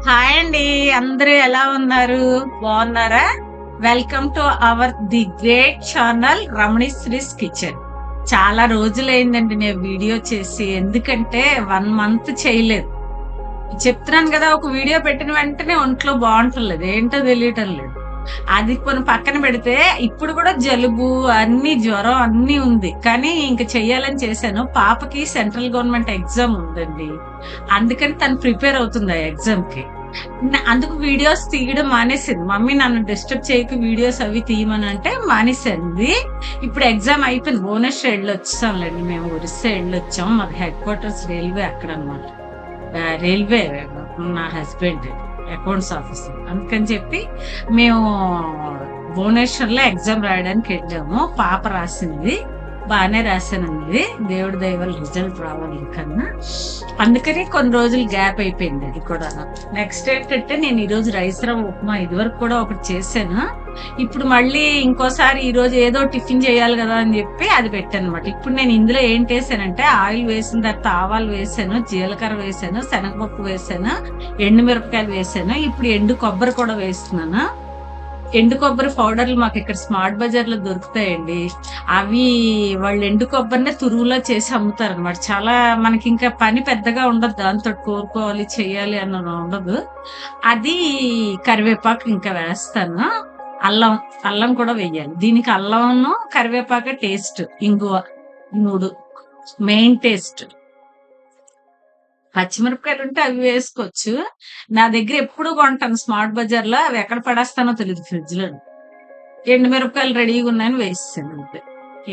Hi అండి. అందరూ ఎలా ఉన్నారు? బాగున్నారా? Welcome to our the great channel Ramanisri's kitchen. చాలా రోజులైందండి నేను వీడియో చేసి. ఎందుకంటే 1 మంత్ చేయలేదు. చెప్తున్నాను కదా, ఒక వీడియో పెట్టిన వెంటనే ఒంట్లో బాగుంటలేదు. ఏంటో తెలియటం లేదు. అది కొన్ని పక్కన పెడితే ఇప్పుడు కూడా జలుబు అన్ని జ్వరం అన్ని ఉంది. కానీ ఇంక చెయ్యాలని చేశాను. పాపకి సెంట్రల్ గవర్నమెంట్ ఎగ్జామ్ ఉందండి. అందుకని తను ప్రిపేర్ అవుతుంది ఆ ఎగ్జామ్ కి. అందుకు వీడియోస్ తీయడం మానేసింది. మమ్మీ నన్ను డిస్టర్బ్ చేయక వీడియోస్ అవి తీయమని అంటే మానేసింది. ఇప్పుడు ఎగ్జామ్ అయిపోయింది. భువనేశ్వర్ వెళ్ళొచ్చాంలేండి. మేము ఒరిస్సా వెళ్ళొచ్చాం. మాది హెడ్ క్వార్టర్స్ రైల్వే అక్కడ అనమాట. రైల్వే నా హస్బెండ్ అకౌంట్స్ ఆఫీసర్. అందుకని చెప్పి మేము భువనేశ్వర్ లో ఎగ్జామ్ రాయడానికి వెళ్ళాము. పాప రాసింది, బాగానే రాశానండి. దేవుడి దయ వల్ల రిజల్ట్ రావాలి కన్నా. అందుకని కొన్ని రోజులు గ్యాప్ అయిపోయింది. అది కూడా నెక్స్ట్ ఏంటంటే, నేను ఈరోజు రైస్రామ్ ఉప్మా ఇదివరకు కూడా ఒకటి చేశాను. ఇప్పుడు మళ్ళీ ఇంకోసారి ఈ రోజు ఏదో టిఫిన్ చేయాలి కదా అని చెప్పి అది పెట్టాను అనమాట. ఇప్పుడు నేను ఇందులో ఏంటి వేసానంటే, ఆయిల్ వేసిన తర్వాత ఆవాలు వేసాను, జీలకర్ర వేసాను, శనగపప్పు వేసాను, ఎండుమిరపకాయలు వేసాను. ఇప్పుడు ఎండు కొబ్బరి కూడా వేస్తున్నాను. ఎండు కొబ్బరి పౌడర్లు మాకు ఇక్కడ స్మార్ట్ బజార్ లో దొరుకుతాయండి. అవి వాళ్ళు ఎండు కొబ్బరినే తురువులో చేసి అమ్ముతారు అనమాట. చాలా మనకి ఇంకా పని పెద్దగా ఉండదు, దాంతో కోరుకోవాలి చెయ్యాలి అన్న ఉండదు. అది కరివేపాకు ఇంకా వేస్తాను. అల్లం అల్లం కూడా వేయాలి. దీనికి అల్లంను కరివేపాకు టేస్ట్, ఇంగువ 3 మెయిన్ టేస్ట్. పచ్చిమిరపకాయలు ఉంటే అవి వేసుకోవచ్చు. నా దగ్గర ఎప్పుడు కొంటాను స్మార్ట్ బజార్ లో. అవి ఎక్కడ పడేస్తానో తెలియదు ఫ్రిడ్జ్ లో. ఎండుమిరపకాయలు రెడీగా ఉన్నాయని వేసేసాను అంతే.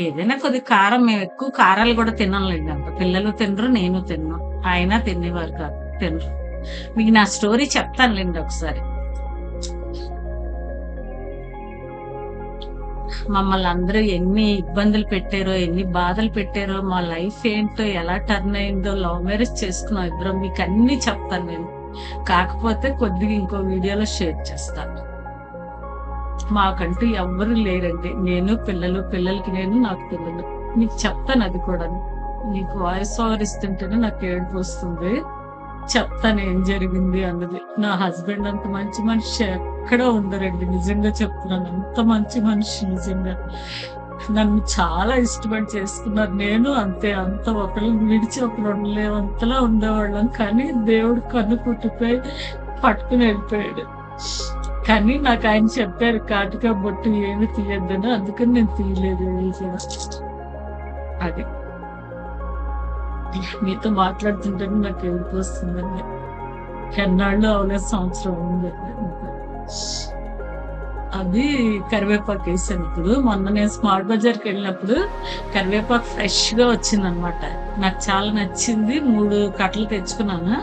ఏదైనా కొద్ది కారం, మేము ఎక్కువ కారాలు కూడా తినలేండి. అంత పిల్లలు తినరు, నేను తిన్ను. ఆయన తినేవారు కాదు, తినరు. మీకు నా స్టోరీ చెప్తానులేండి ఒకసారి. మమ్మల్ని అందరూ ఎన్ని ఇబ్బందులు పెట్టారో, ఎన్ని బాధలు పెట్టారో, మా లైఫ్ ఏంటో, ఎలా టర్న్ అయిందో, లవ్ మ్యారేజ్ చేసుకున్నాం ఇద్దరం. మీకు అన్ని చెప్తాను నేను. కాకపోతే కొద్దిగా ఇంకో వీడియోలో షేర్ చేస్తాను. మాకంటూ ఎవ్వరు లేరండి. నేను, పిల్లలు, పిల్లలకి నేను, నాకు పిల్లలు. మీకు చెప్తాను అది కూడా. మీకు వాయిస్ ఓవర్ ఇస్తుంటేనే నాకు ఏడుపు వస్తుంది. చెప్తాను ఏం జరిగింది అన్నది. నా హస్బెండ్ అంత మంచి మనిషి ఎక్కడో ఉండరండి. నిజంగా చెప్తున్నాను, అంత మంచి మనిషి. నిజంగా నన్ను చాలా ఇష్టపడి చేసుకున్నారు. నేను అంతే. అంత ఒకళ్ళు విడిచి ఒకరు ఉండలేవంతలా ఉండేవాళ్ళం. కానీ దేవుడు కన్ను కుట్టిపోయి పట్టుకుని వెళ్ళిపోయాడు. కానీ నాకు ఆయన చెప్పారు, కాటుక బొట్టు ఏమి తీయద్దని. అందుకని నేను తీయలేదు. అది మీతో మాట్లాడుతుంటే నాకు ఏడుపు వస్తుందండి. ఎన్నాళ్ళు అవలేదు, సంవత్సరం ఉందండి. అది కరివేపాకు వేసాను. ఇప్పుడు మొన్న నేను స్మార్ట్ బజార్కి వెళ్ళినప్పుడు కరివేపాకు ఫ్రెష్ గా వచ్చింది అనమాట. నాకు చాలా నచ్చింది. 3 కట్టలు తెచ్చుకున్నాను.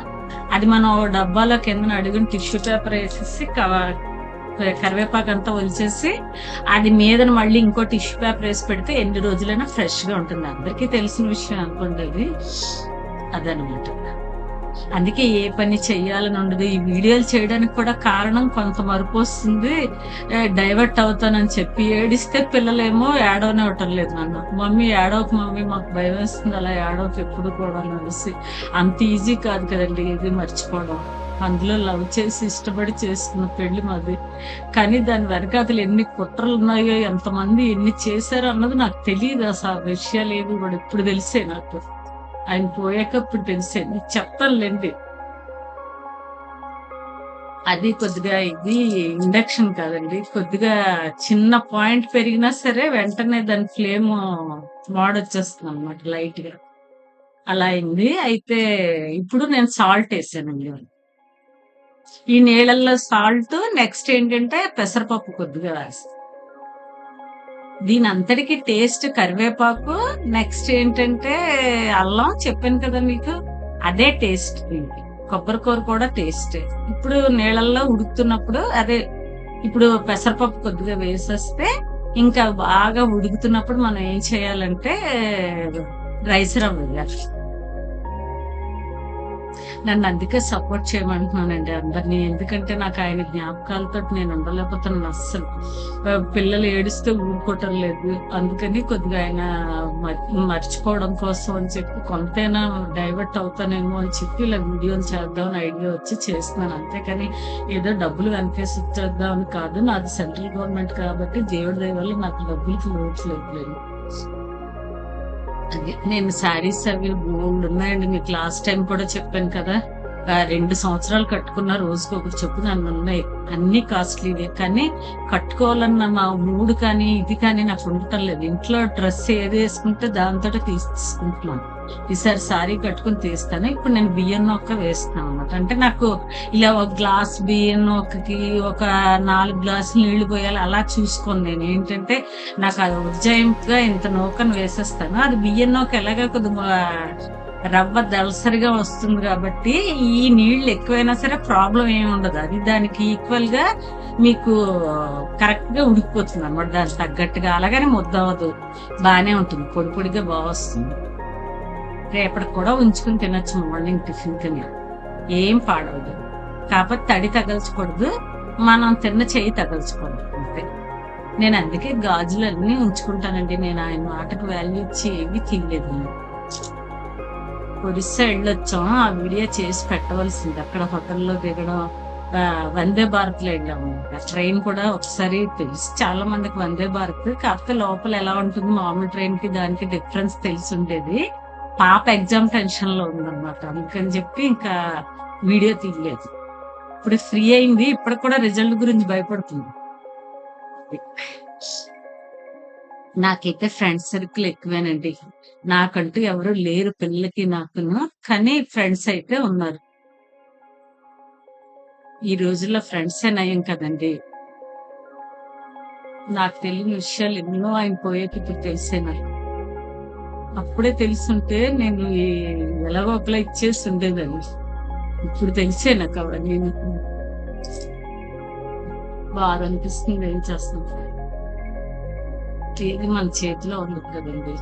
అది మనం డబ్బాలో కింద అడుగుని టిష్యూ పేపర్ వేసేసి కరివేపాకు అంతా ఒలిచేసి అది మీదన మళ్ళీ ఇంకో టిష్యూ పేపర్ వేసి పెడితే ఎన్ని రోజులైనా ఫ్రెష్ గా ఉంటుంది. అందరికీ తెలిసిన విషయం అనుకోండి అది. అదనమాట. అందుకే ఏ పని చెయ్యాలని ఉండదు. ఈ వీడియోలు చేయడానికి కూడా కారణం కొంత మరుపు వస్తుంది, డైవర్ట్ అవుతానని చెప్పి ఏడిస్తే పిల్లలేమో ఏడవనే అవటం లేదు. నన్ను, మమ్మీ ఏడవకు మమ్మీ, మాకు భయం వేస్తుంది, అలా ఏడవకు ఎప్పుడు కూడా అనేసి. అంత ఈజీ కాదు కదండి ఇది మర్చిపోవడం. అందులో లవ్ చేసి ఇష్టపడి చేసుకున్న పెళ్లి మాది. కానీ దాని వెనకాతలు ఎన్ని కుట్రలు ఉన్నాయో, ఎంతమంది ఎన్ని చేశారో అన్నది నాకు తెలియదు. అసలు ఆ విషయాలు ఏవి కూడా ఇప్పుడు తెలిసే నాకు. ఆయన పోయాక ఇప్పుడు తెలిసే. నీకు చెప్తానులేండి. అది కొద్దిగా ఇది ఇండక్షన్ కాదండి. కొద్దిగా చిన్న పాయింట్ పెరిగినా సరే వెంటనే దాని ఫ్లేమ్ మాడొచ్చేస్తుంది అనమాట లైట్ గా. అలా అయింది. అయితే ఇప్పుడు నేను సాల్ట్ వేసానండి. ఈ నీళ్ళల్లో సాల్ట్, నెక్స్ట్ ఏంటంటే పెసరపప్పు కొద్దిగా వేస్తాను. దీని అంతటికి టేస్ట్ కరివేపాకు, నెక్స్ట్ ఏంటంటే అల్లం. చెప్పాను కదా మీకు, అదే టేస్ట్ దీనికి. కొబ్బరికూర కూడా టేస్ట్. ఇప్పుడు నీళ్ళల్లో ఉడుకుతున్నప్పుడు అదే, ఇప్పుడు పెసరపప్పు కొద్దిగా వేసేస్తే ఇంకా బాగా ఉడుకుతున్నప్పుడు మనం ఏం చేయాలంటే రైస్ రవ్వ వేయాలి. నన్ను అందుకే సపోర్ట్ చేయమంటున్నానండి అందరినీ. ఎందుకంటే నాకు ఆయన జ్ఞాపకాలతో నేను ఉండలేకపోతున్నాను అస్సలు. పిల్లలు ఏడిస్తే ఊరుకోవటం లేదు. అందుకని కొద్దిగా ఆయన మర్చిపోవడం కోసం అని చెప్పి కొంతైనా డైవర్ట్ అవుతానేమో అని చెప్పి ఇలా వీడియోలు చేద్దామని ఐడియా వచ్చి చేస్తున్నాను. అంతేకాని ఏదో డబ్బులు వెనకేసి ఇచ్చేద్దామని కాదు. నాది సెంట్రల్ గవర్నమెంట్ కాబట్టి దేవుడి దయ వల్ల నాకు డబ్బులకి లోట్లేదు. అదే నేను శారీస్ అవి బోల్డ్ ఉన్నాయండి. మీకు లాస్ట్ టైం కూడా చెప్పాను కదా, 2 సంవత్సరాలు కట్టుకున్న రోజుకి ఒకటి చొప్పున అన్ని ఉన్నాయి. అన్ని కాస్ట్లీవే, కానీ కట్టుకోవాలన్న నా మూడు కానీ ఇది కానీ నాకు ఉండటం లేదు. ఇంట్లో డ్రెస్ ఏది వేసుకుంటే దాంతో తీసుకుంటున్నాను. ఈసారి సారీ కట్టుకుని తీస్తాను. ఇప్పుడు నేను బియ్యం నొక్క వేస్తాను అన్నమాట. అంటే నాకు ఇలా ఒక గ్లాస్ బియ్యం నొక్కకి ఒక 4 గ్లాసులు నీళ్లు పోయాలి అలా చూసుకోను. నేను ఏంటంటే నాకు అది ఉజ్జాయింపుగా ఇంత నూకను వేసేస్తాను. అది బియ్యం నూక ఎలాగా కొద్దిగా రవ్వ దళసరిగా వస్తుంది కాబట్టి ఈ నీళ్లు ఎక్కువైనా సరే ప్రాబ్లం ఏమి ఉండదు. అది దానికి ఈక్వల్ గా మీకు కరెక్ట్ గా ఉడికిపోతుంది అన్నమాట. దానికి తగ్గట్టుగా అలాగని ముద్ద అవ్వదు, బాగానే ఉంటుంది, పొడి పొడిగా బాగా వస్తుంది. రేపటికి కూడా ఉంచుకుని తినొచ్చు, మార్నింగ్ టిఫిన్ తిని ఏం పాడవదు. కాకపోతే తడి తగల్చకూడదు, మనం తిన్న చెయ్యి తగల్చకూడదు అంతే. నేను అందుకే గాజులన్నీ ఉంచుకుంటానండి. నేను ఆయన మాటకు వాల్యూ ఇచ్చి ఏవి తినలేదు. ఒరిస్సా వెళ్ళొచ్చాం, ఆ వీడియో చేసి పెట్టవలసింది. అక్కడ హోటల్లో దిగడం, వందే భారత్ లో వెళ్ళాము. ట్రైన్ కూడా ఒకసారి తెలుసు చాలా మందికి వందే భారత్, కాకపోతే లోపల ఎలా ఉంటుంది మామూలు ట్రైన్ కి దానికి డిఫరెన్స్ తెలిసి ఉండేది. పాప ఎగ్జామ్ టెన్షన్ లో ఉందన్నమాట, అందుకని చెప్పి ఇంకా వీడియో తీయలేదు. ఇప్పుడు ఫ్రీ అయింది, ఇప్పుడు కూడా రిజల్ట్ గురించి భయపడుతుంది. నాకైతే ఫ్రెండ్స్ సర్కిల్ ఎక్కువేనండి. నాకంటూ ఎవరు లేరు పిల్లలకి నాకును, కానీ ఫ్రెండ్స్ అయితే ఉన్నారు. ఈ రోజుల్లో ఫ్రెండ్సే నయం కదండి. నాకు తెలియని విషయాలు ఎన్నో ఆయన పోయాక ఇప్పుడు తెలిసే నాకు. అప్పుడే తెలుసుంటే నేను ఎలాగో ఒకలా ఇచ్చేసి ఉండేదాన్ని. ఇప్పుడు తెలిసే నాకు అవన్నీ. బాధ అనిపిస్తుంది, ఏం చేస్తాం, ఏది మన చేతిలో ఉండదు కదండి.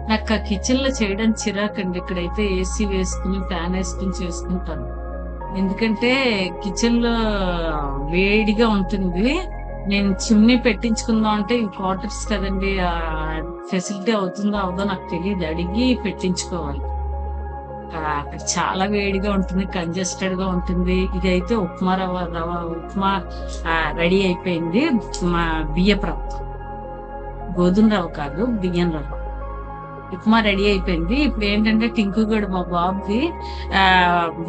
నాకు ఆ కిచెన్ లో చేయడం చిరాకండి. ఇక్కడైతే ఏసీ వేసుకుని ఫ్యాన్ వేసుకుని చేసుకుంటాను. ఎందుకంటే కిచెన్ లో వేడిగా ఉంటుంది. నేను చిమ్నీ పెట్టించుకుందాం అంటే ఈ క్వార్టర్స్ కదండి, ఆ ఫెసిలిటీ అవుతుందో అవదో నాకు తెలియదు, అడిగి పెట్టించుకోవాలి. అక్కడ చాలా వేడిగా ఉంటుంది, కంజెస్టెడ్ గా ఉంటుంది. ఇదైతే ఉప్మా ఉప్మా రెడీ అయిపోయింది. మా బియ్యపు రవ్వ, గోధుమ రవ్వ కాదు, బియ్యం రవ్వ ఉప్మా రెడీ అయిపోయింది. ఇప్పుడు ఏంటంటే టింకుగడు మా బాబుకి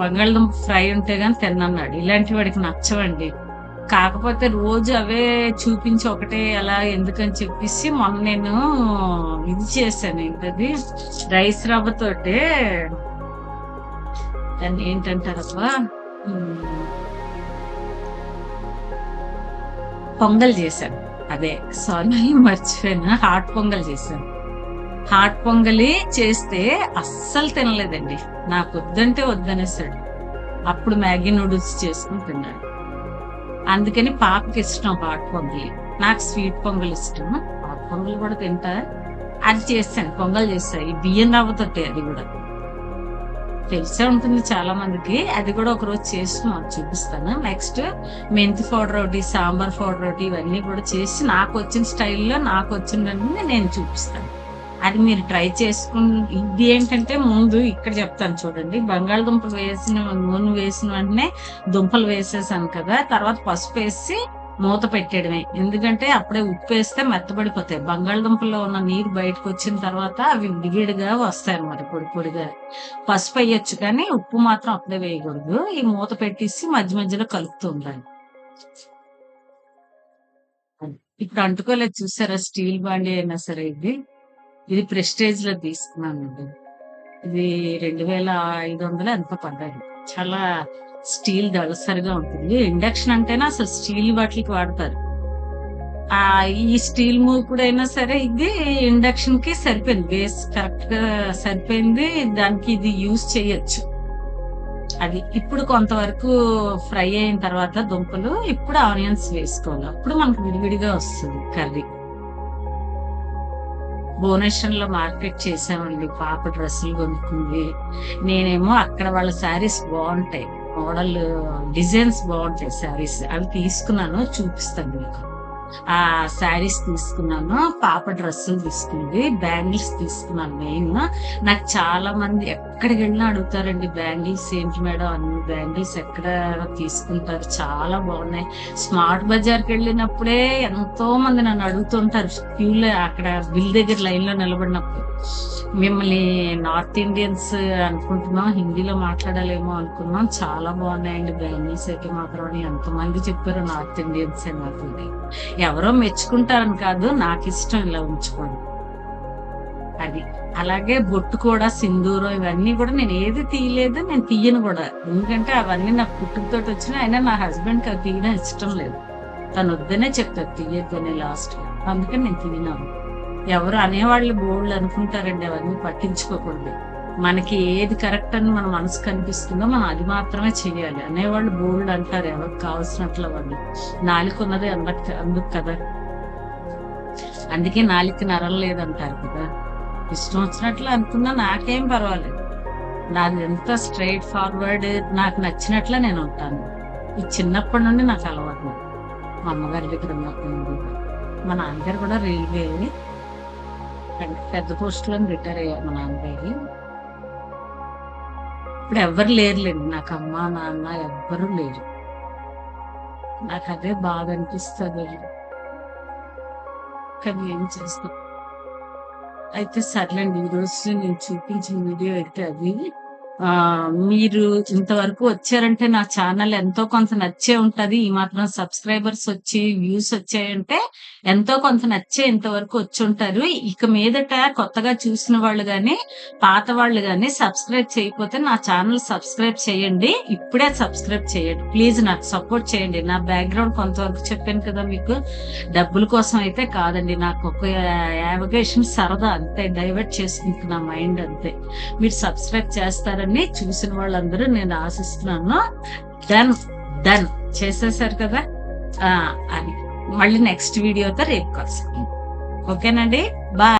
బంగాళదుంప ఫ్రై ఉంటే గాని తిన్నన్నాడు. ఇలాంటి వాడికి నచ్చవండి. కాకపోతే రోజు అవే చూపించి ఒకటే అలా ఎందుకని చెప్పేసి మొన్న నేను ఇది చేశాను. ఏంటది, రైస్ రవ్వతోటే దాన్ని ఏంటంటారబ్బా, పొంగల్ చేశాను. అదే సారీ మర్చిపోయినా, హాట్ పొంగల్ చేశాను. హాట్ పొంగలి చేస్తే అస్సలు తినలేదండి. నాకు వద్దంటే వద్దనేసాడు. అప్పుడు మ్యాగీ నూడిల్స్ చేసుకుని తిన్నాడు. అందుకని పాపకి ఇష్టం హాట్ పొంగలి, నాకు స్వీట్ పొంగల్ ఇష్టం. హాట్ పొంగల్ కూడా తింటా. అది చేస్తాను, పొంగల్ చేస్తా. ఈ బియ్యం రవ్వతోటి, అది కూడా తెలిసే ఉంటుంది చాలా మందికి. అది కూడా ఒక రోజు చేసి నాకు చూపిస్తాను. నెక్స్ట్ మెంతి పౌడర్ ఒకటి, సాంబార్ పౌడర్ ఒకటి, ఇవన్నీ కూడా చేసి నాకు వచ్చిన స్టైల్లో నాకు వచ్చిందని నేను చూపిస్తాను. అది మీరు ట్రై చేసుకుని. ఇది ఏంటంటే ముందు ఇక్కడ చెప్తాను చూడండి. బంగాళదుంపలు వేసిన నూనె వేసిన వెంటనే దుంపలు వేసేసాను కదా, తర్వాత పసుపు వేసి మూత పెట్టేయడమే. ఎందుకంటే అప్పుడే ఉప్పు వేస్తే మెత్తబడిపోతాయి. బంగాళదుంపలో ఉన్న నీరు బయటకు వచ్చిన తర్వాత అవి విడిగా వస్తాయి అన్నమాట, పొడి పొడిగా. పసుపు వేయొచ్చు కానీ ఉప్పు మాత్రం అప్పుడే వేయకూడదు. ఈ మూత పెట్టేసి మధ్య మధ్యలో కలుపుతూ ఉండాలి. ఇప్పుడు అంటుకోలేదు చూసారా, స్టీల్ బాండీ అయినా సరే. ఇది ప్రెస్టేజ్ లో తీసుకున్నానండి. ఇది 2500 ఎంతో పడ్డాయి. చాలా స్టీల్ దళసరిగా ఉంటుంది. ఇండక్షన్ అంటేనే అసలు స్టీల్ వాటికి వాడతారు. ఈ స్టీల్ మూకుడైనా సరే ఇది ఇండక్షన్ కి సరిపోయింది, బేస్ కరెక్ట్ గా సరిపోయింది. దానికి ఇది యూజ్ చేయొచ్చు. అది ఇప్పుడు కొంతవరకు ఫ్రై అయిన తర్వాత దుంపలు, ఇప్పుడు ఆనియన్స్ వేసుకోవాలి. అప్పుడు మనకు విడివిడిగా వస్తుంది కర్రీ. భువనేశ్వరంలో మార్కెట్ చేసామండి. పాప డ్రెస్సులు కొనుక్కుంది. నేనేమో అక్కడ వాళ్ళ శారీస్ బాగుంటాయి, మోడల్ డిజైన్స్ బాగుంటాయి శారీస్, అవి తీసుకున్నాను, చూపిస్తాను మీకు. ఆ శారీస్ తీసుకున్నాను, పాప డ్రెస్సులు తీసుకుంది, బ్యాంగిల్స్ తీసుకున్నాను. మెయిన్ నాకు చాలా మంది ఎక్కడికి వెళ్ళినా అడుగుతారండి, బ్యాంగిల్స్ ఏంటి మేడం, అన్ని బ్యాంగిల్స్ ఎక్కడ తీసుకుంటారు, చాలా బాగున్నాయి. స్మార్ట్ బజార్కి వెళ్ళినప్పుడే ఎంతో మంది నన్ను అడుగుతుంటారు, క్యూలో అక్కడ బిల్ దగ్గర లైన్ లో నిలబడినప్పుడు, మిమ్మల్ని నార్త్ ఇండియన్స్ అనుకుంటున్నాం, హిందీలో మాట్లాడాలేమో అనుకున్నాం, చాలా బాగున్నాయండి బ్యాంగిల్స్ అయితే మాత్రం అని ఎంతమంది చెప్పారు. నార్త్ ఇండియన్స్ నాకు ఎవరో మెచ్చుకుంటారని కాదు, నాకు ఇష్టం ఇలా ఉంచుకోండి అది. అలాగే బొట్టు కూడా, సింధూరం, ఇవన్నీ కూడా నేను ఏది తీయలేదు, నేను తీయను కూడా. ఎందుకంటే అవన్నీ నాకు పుట్టుకతోటి వచ్చినాయి. అయినా నా హస్బెండ్కి అవి తీయడం ఇష్టం లేదు, తను వద్దనే చెప్తారు తీయొద్దని లాస్ట్. అందుకని నేను తీయను. ఎవరు అనేవాళ్ళు బోల్డ్ అనుకుంటారండి, అవన్నీ పట్టించుకోకూడదు. మనకి ఏది కరెక్ట్ అని మన మనసు కనిపిస్తుందో మనం అది మాత్రమే చెయ్యాలి. అనేవాళ్ళు బోల్డ్ అంటారు, ఎవరికి కావాల్సినట్లు వాళ్ళు. నాలుక ఉన్నది అందుకు కదా, అందుకే నాలుక నరం లేదంటారు కదా. ఇష్టం వచ్చినట్లు అనుకున్నా నాకేం పర్వాలేదు, నాది ఎంత స్ట్రైట్ ఫార్వర్డ్, నాకు నచ్చినట్లే నేను ఉంటాను. ఇది చిన్నప్పటి నుండి నాకు అలవాటు. మా అమ్మగారి దగ్గర ఉన్నప్పటి నుండి. మా నాన్నగారు కూడా రైల్వే పెద్ద పోస్టులో రిటైర్ అయ్యారు మా నాన్నగారి. ఇప్పుడు ఎవ్వరు లేరులేండి నాకు, అమ్మ నాన్న ఎవ్వరూ లేరు. నాకు అదే బాగా అనిపిస్తుంది, కానీ ఏం చేస్తాం. అయితే సర్లేండి, ఈరోజు నేను చూపించిన వీడియో అయితే అది. మీరు ఇంతవరకు వచ్చారంటే నా ఛానల్ ఎంతో కొంత నచ్చే ఉంటది. ఈ మాత్రం సబ్స్క్రైబర్స్ వచ్చి వ్యూస్ వచ్చాయంటే ఎంతో కొంత నచ్చే ఇంతవరకు వచ్చి ఉంటారు. ఇక మీదట కొత్తగా చూసిన వాళ్ళు గాని, పాత వాళ్ళు గాని సబ్స్క్రైబ్ చేయకపోతే నా ఛానల్ సబ్స్క్రైబ్ చేయండి. ఇప్పుడే సబ్స్క్రైబ్ చేయండి ప్లీజ్, నాకు సపోర్ట్ చేయండి. నా బ్యాక్గ్రౌండ్ కొంతవరకు చెప్పాను కదా మీకు, డబ్బుల కోసం అయితే కాదండి, నాకు ఒక యావగేషన్ సరదా అంతే, డైవర్ట్ చేసుకుంటున్నా మైండ్ అంతే. మీరు సబ్స్క్రైబ్ చేస్తారని చూసిన వాళ్ళందరూ నేను ఆశిస్తున్నాను. డన్ డన్ చేసేసారు కదా అని. మళ్ళీ నెక్స్ట్ వీడియోతో రేపు కలుసుకుందాం. ఓకేనండి, బాయ్.